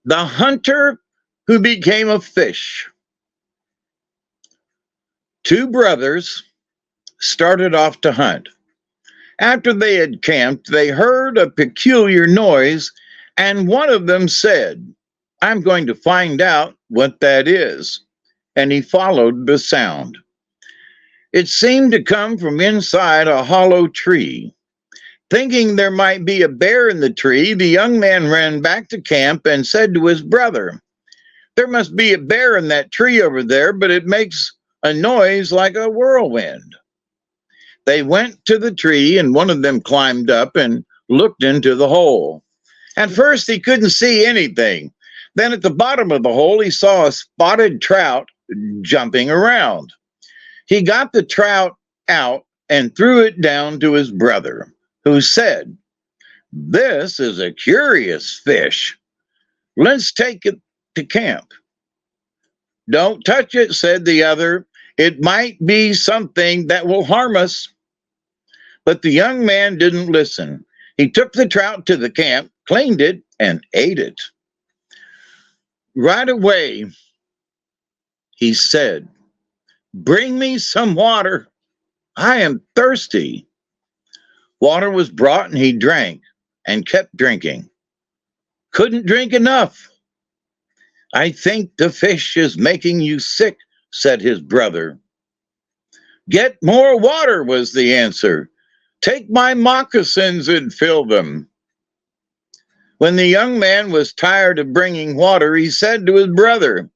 The hunter who became a fish. Two brothers started off to hunt. After they had camped, they heard a peculiar noise, and one of them said, I'm going to find out what that is. And he followed the sound. It seemed to come from inside a hollow tree. Thinking there might be a bear in the tree, the young man ran back to camp and said to his brother, there must be a bear in that tree over there, but it makes a noise like a whirlwind. They went to the tree, and one of them climbed up and looked into the hole. At first, he couldn't see anything. Then at the bottom of the hole, he saw a spotted trout jumping around. He got the trout out and threw it down to his brother, who said, this is a curious fish. Let's take it to camp. Don't touch it, said the other. It might be something that will harm us. But the young man didn't listen. He took the trout to the camp, cleaned it, and ate it. Right away, he said, bring me some water. I am thirsty. Water was brought, and he drank and kept drinking. Couldn't drink enough. I think the fish is making you sick, said his brother. Get more water, was the answer. Take my moccasins and fill them. When the young man was tired of bringing water, he said to his brother,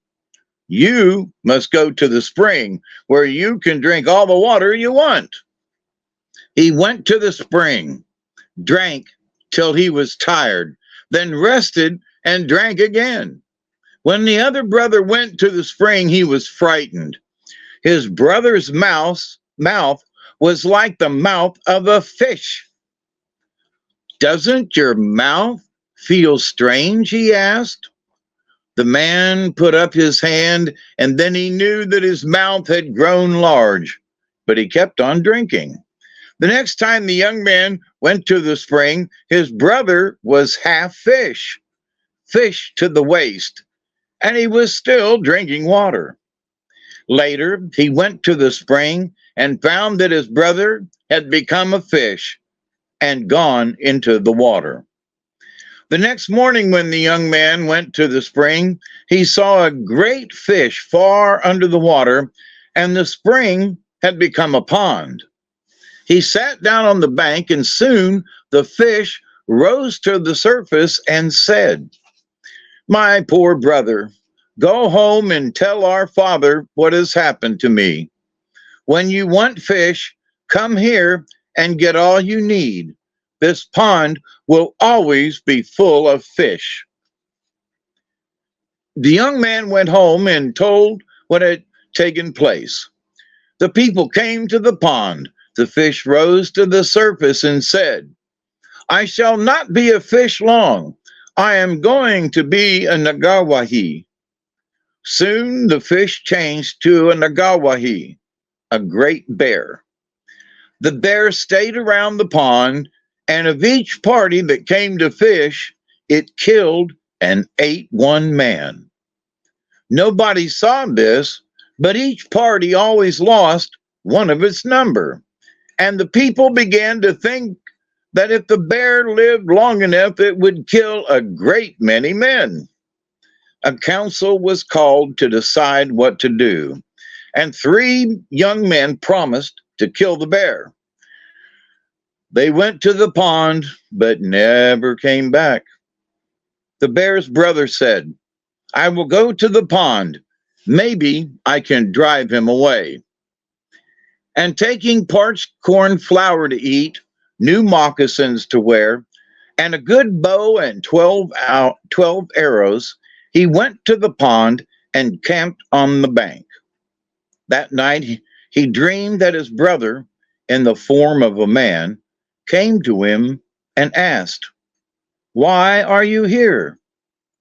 you must go to the spring where you can drink all the water you want. He went to the spring, drank till he was tired, then rested and drank again. When the other brother went to the spring, he was frightened. His brother's mouth was like the mouth of a fish. Doesn't your mouth feel strange? He asked. The man put up his hand, and then he knew that his mouth had grown large, but he kept on drinking. The next time the young man went to the spring, his brother was half fish, fish to the waist, and he was still drinking water. Later, he went to the spring and found that his brother had become a fish and gone into the water. The next morning, when the young man went to the spring, he saw a great fish far under the water, and the spring had become a pond. He sat down on the bank, and soon the fish rose to the surface and said, my poor brother, go home and tell our father what has happened to me. When you want fish, come here and get all you need. This pond will always be full of fish. The young man went home and told what had taken place. The people came to the pond. The fish rose to the surface and said, I shall not be a fish long. I am going to be a nagawahi. Soon the fish changed to a nagawahi, a great bear. The bear stayed around the pond, and of each party that came to fish, it killed and ate one man. Nobody saw this, but each party always lost one of its number. And the people began to think that if the bear lived long enough, it would kill a great many men. A council was called to decide what to do, and 3 young men promised to kill the bear. They went to the pond, but never came back. The bear's brother said, I will go to the pond. Maybe I can drive him away. And taking parched corn flour to eat, new moccasins to wear, and a good bow and 12 arrows, he went to the pond and camped on the bank. That night he dreamed that his brother, in the form of a man, came to him and asked, Why are you here?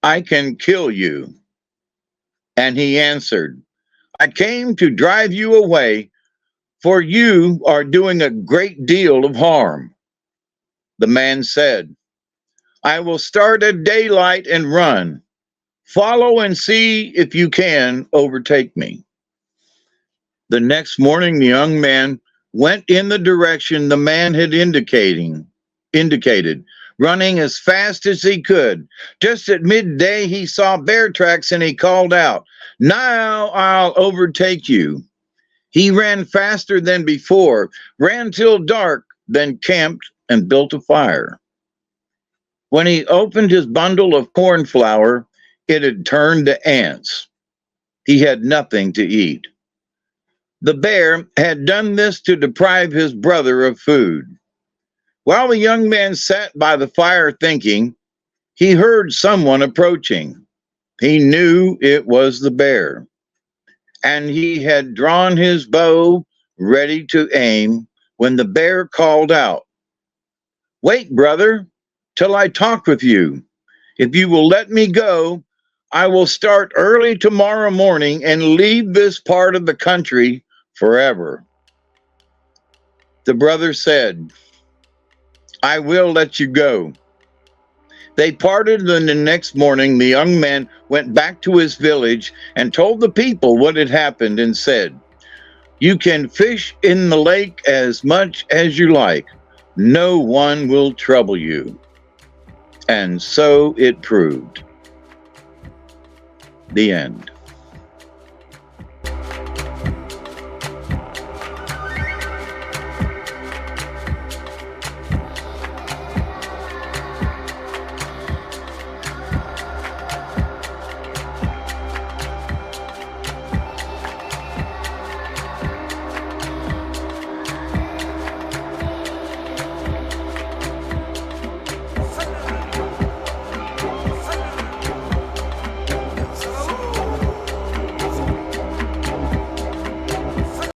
I can kill you. And he answered, I came to drive you away, for you are doing a great deal of harm. The man said, I will start at daylight and run. Follow and see if you can overtake me. The next morning, the young man went in the direction the man had indicated, running as fast as he could. Just at midday, he saw bear tracks and he called out, "Now I'll overtake you." He ran faster than before, ran till dark, then camped and built a fire. When he opened his bundle of corn flour, it had turned to ants. He had nothing to eat. The bear had done this to deprive his brother of food. While the young man sat by the fire thinking, he heard someone approaching. He knew it was the bear, and he had drawn his bow ready to aim when the bear called out, "Wait, brother, till I talk with you. If you will let me go, I will start early tomorrow morning and leave this part of the country forever." The brother said, "I will let you go." They parted, and the next morning the young man went back to his village and told the people what had happened and said, "You can fish in the lake as much as you like. No one will trouble you." And so it proved. The end.